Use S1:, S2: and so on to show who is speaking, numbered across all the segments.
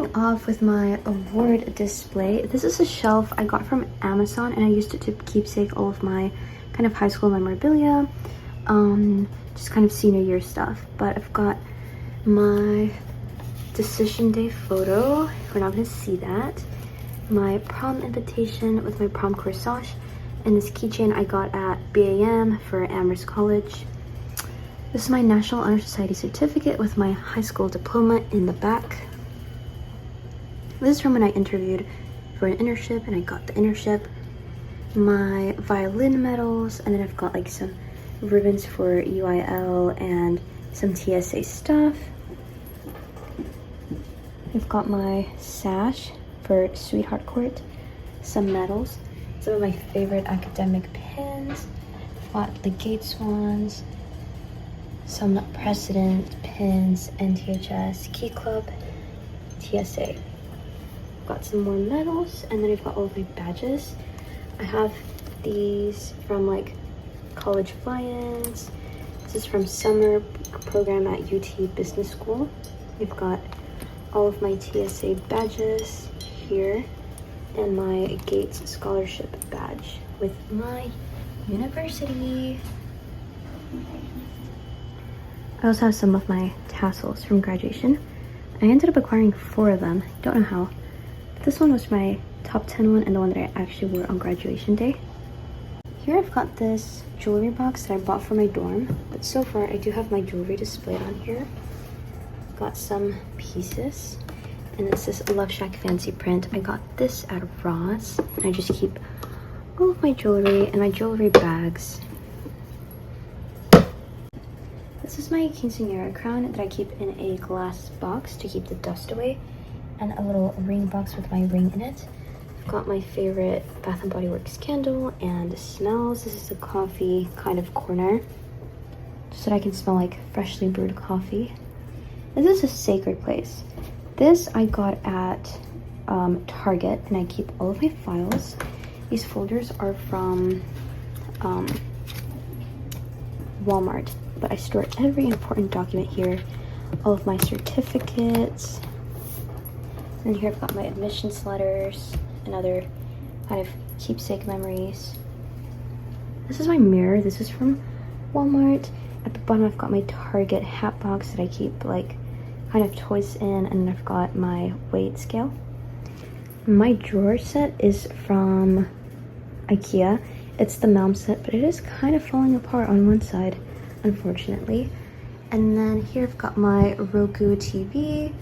S1: starting off with my award display. This is a shelf I got from Amazon and I used it to keepsake all of my kind of high school memorabilia, just kind of senior year stuff. But I've got my decision day photo, we're not gonna see that, my prom invitation with my prom corsage, and this keychain I got at BAM for Amherst College. This is my National Honor Society certificate with my high school diploma in the back. This is from when I interviewed for an internship and I got the internship. My violin medals, and then I've got like some ribbons for UIL and some TSA stuff. I've got my sash for Sweetheart Court, some medals, some of my favorite academic pins. I've got the Gates ones, some President pins, NTHS, Key Club, TSA. Got some more medals, and then I've got all of my badges. I have these from like college fly-ins. This is from summer program at UT Business School. We've got all of my TSA badges here and my Gates scholarship badge with my university. I also have some of my tassels from graduation. I ended up acquiring 4 of them. Don't know how. This one was my top 10 one and the one that I actually wore on graduation day. Here I've got this jewelry box that I bought for my dorm, but so far I do have my jewelry displayed on here. Got some pieces, and it's this Love Shack fancy print. I got this at Ross, and I just keep all of my jewelry and my jewelry bags. This is my quinceañera crown that I keep in a glass box to keep the dust away, and a little ring box with my ring in it. I've got my favorite Bath & Body Works candle and smells. This is a coffee kind of corner, just so that I can smell like freshly brewed coffee. This is a sacred place. This I got at Target, and I keep all of my files. These folders are from Walmart, but I store every important document here. All of my certificates. And here I've got my admissions letters and other kind of keepsake memories. This is my mirror. This is from Walmart. At the bottom I've got my Target hat box that I keep like kind of toys in, and I've got my weight scale. My drawer set is from IKEA. It's the Malm set, but it is kind of falling apart on one side, unfortunately. And then here I've got my Roku TV.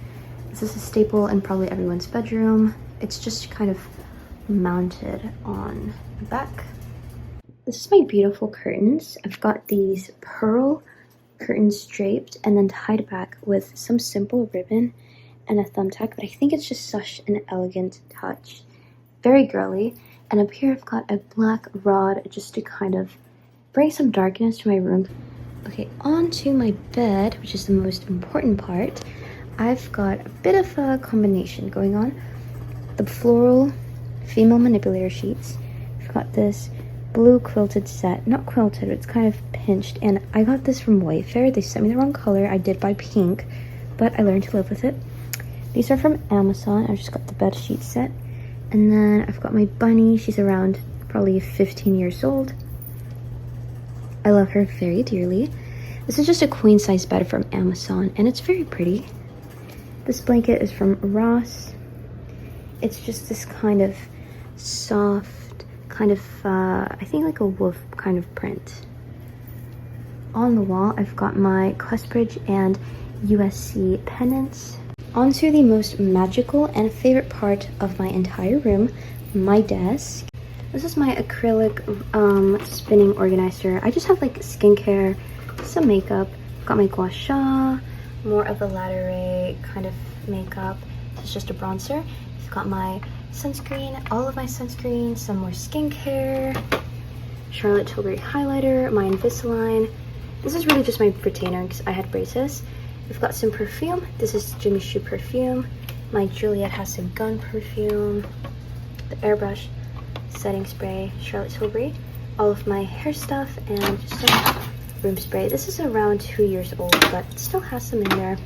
S1: This is a staple in probably everyone's bedroom. It's just kind of mounted on the back. This is my beautiful curtains. I've got these pearl curtains draped and then tied back with some simple ribbon and a thumbtack, but I think it's just such an elegant touch. Very girly. And up here I've got a black rod just to kind of bring some darkness to my room. Okay, on to my bed, which is the most important part. I've got a bit of a combination going on. The floral female manipulator sheets. I've got this blue quilted set. Not quilted, it's kind of pinched. And I got this from Wayfair. They sent me the wrong color. I did buy pink, but I learned to live with it. These are from Amazon. I just got the bed sheet set. And then I've got my bunny. She's around probably 15 years old. I love her very dearly. This is just a queen size bed from Amazon, and it's very pretty. This blanket is from Ross. It's just this kind of soft, kind of, I think like a wolf kind of print. On the wall, I've got my Questbridge and USC pennants. Onto the most magical and favorite part of my entire room, my desk. This is my acrylic spinning organizer. I just have like skincare, some makeup. I've got my gua sha, more of the latter ray kind of makeup. This is just a bronzer. I've got my sunscreen, all of my sunscreen, some more skincare, Charlotte Tilbury highlighter, my Invisalign. This is really just my retainer because I had braces. We've got some perfume. This is Jimmy Choo perfume. My Juliet has some gun perfume, the airbrush, setting spray, Charlotte Tilbury, all of my hair stuff, and just some room spray. This is around 2 years old, but it still has some in there.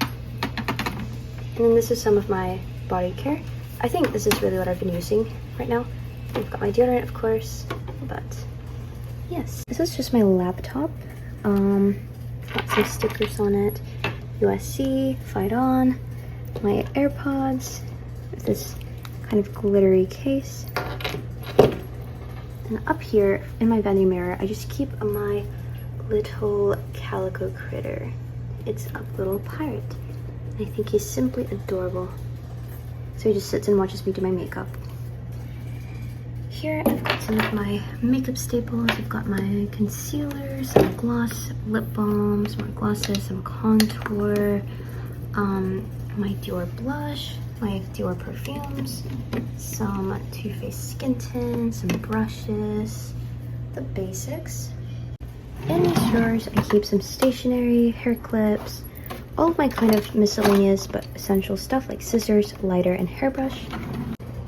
S1: And then this is some of my body care. I think this is really what I've been using right now. I've got my deodorant, of course, but yes. This is just my laptop. Got some stickers on it. USC, Fight On, my AirPods with this kind of glittery case. And up here in my vanity mirror, I just keep my little calico critter. It's a little pirate. I think he's simply adorable. So he just sits and watches me do my makeup. Here I've got some of my makeup staples. I've got my concealer, some gloss, lip balm, some more glosses, some contour, my Dior blush, my Dior perfumes, some Too Faced skin tint, some brushes, the basics. In these drawers I keep some stationery, hair clips, all of my kind of miscellaneous but essential stuff like scissors, lighter, and hairbrush.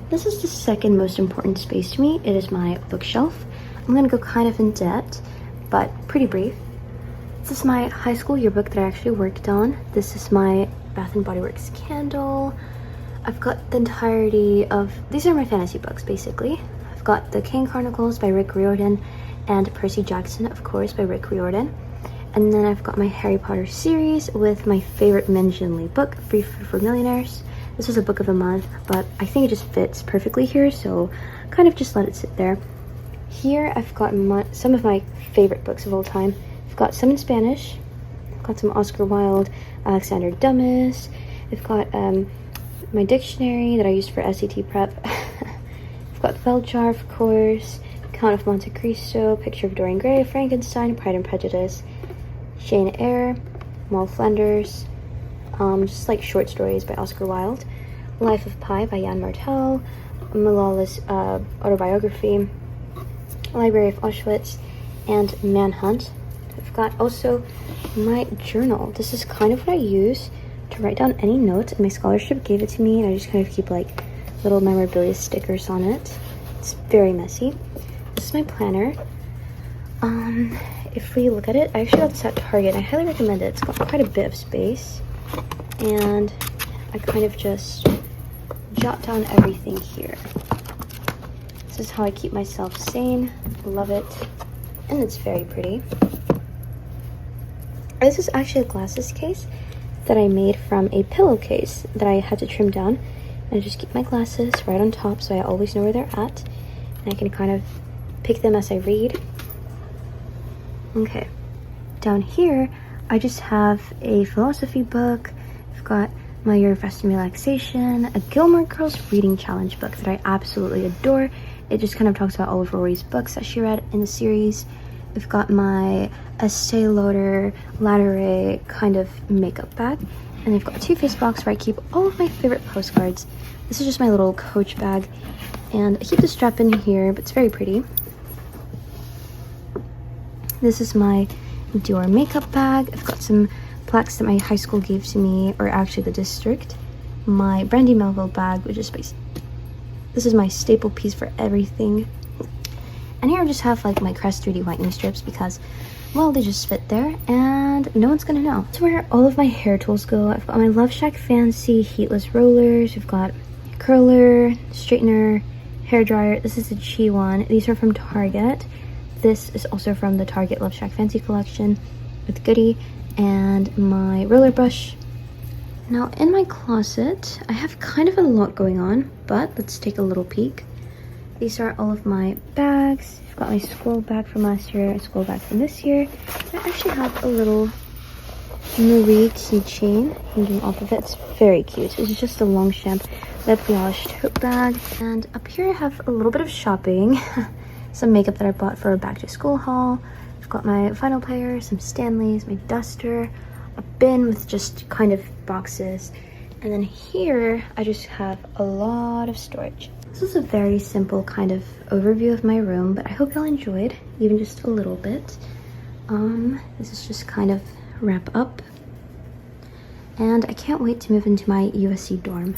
S1: This is the second most important space to me. It is my bookshelf. I'm gonna go kind of in depth, but pretty brief. This is my high school yearbook that I actually worked on. This is my Bath & Body Works candle. I've got the entirety of, these are my fantasy books basically. I've got the Kane Chronicles by Rick Riordan and Percy Jackson, of course, by Rick Riordan. And then I've got my Harry Potter series with my favorite Min Jin Lee book, Free Food for Millionaires. This was a book of the month, but I think it just fits perfectly here, so kind of just let it sit there. Here I've got some of my favorite books of all time. I've got some in Spanish. I've got some Oscar Wilde, Alexander Dumas. I've got my dictionary that I used for SAT prep. I've got Feldjar, of course, Count of Monte Cristo, Picture of Dorian Gray, Frankenstein, Pride and Prejudice, Jane Eyre, Moll Flanders, just like short stories by Oscar Wilde, Life of Pi by Jan Martel, Malala's autobiography, Library of Auschwitz, and Manhunt. I've got also my journal. This is kind of what I use to write down any notes, and my scholarship gave it to me, and I just kind of keep like little memorabilia stickers on it. It's very messy. This is my planner. If we look at it, I actually got this at Target. I highly recommend it. It's got quite a bit of space, and I kind of just jot down everything here. This is how I keep myself sane. Love it, and it's very pretty. This is actually a glasses case that I made from a pillowcase that I had to trim down, and I just keep my glasses right on top so I always know where they're at, and I can kind of pick them as I read. Okay, down here I just have a philosophy book. I've got my Your Rest and Relaxation, a Gilmore Girls reading challenge book that I absolutely adore. It just kind of talks about all of Rory's books that she read in the series. I've got my Estee Lauder Latteray kind of makeup bag, and I've got a Too Faced box where I keep all of my favorite postcards. This is just my little Coach bag, and I keep the strap in here, but it's very pretty. This is my Dior makeup bag. I've got some plaques that my high school gave to me, or actually the district. My Brandy Melville bag, which is this is my staple piece for everything. And here I just have like my Crest 3D whitening strips because, well, they just fit there and no one's gonna know. That's where all of my hair tools go. I've got my Love Shack Fancy heatless rollers. We've got curler, straightener, hair dryer. This is the Chi one. These are from Target. This is also from the Target Love Shack Fancy collection with Goody, and my roller brush. Now in my closet, I have kind of a lot going on, but let's take a little peek. These are all of my bags. I've got my school bag from last year, a school bag from this year. I actually have a little Marie keychain hanging off of it. It's very cute. It's just a Longchamp Le Pliage tote bag. And up here I have a little bit of shopping. Some makeup that I bought for a back to school haul. I've got my vinyl player, some Stanleys, my duster, a bin with just kind of boxes. And then here I just have a lot of storage. This is a very simple kind of overview of my room, but I hope y'all enjoyed, even just a little bit. This is just kind of wrap up. And I can't wait to move into my USC dorm.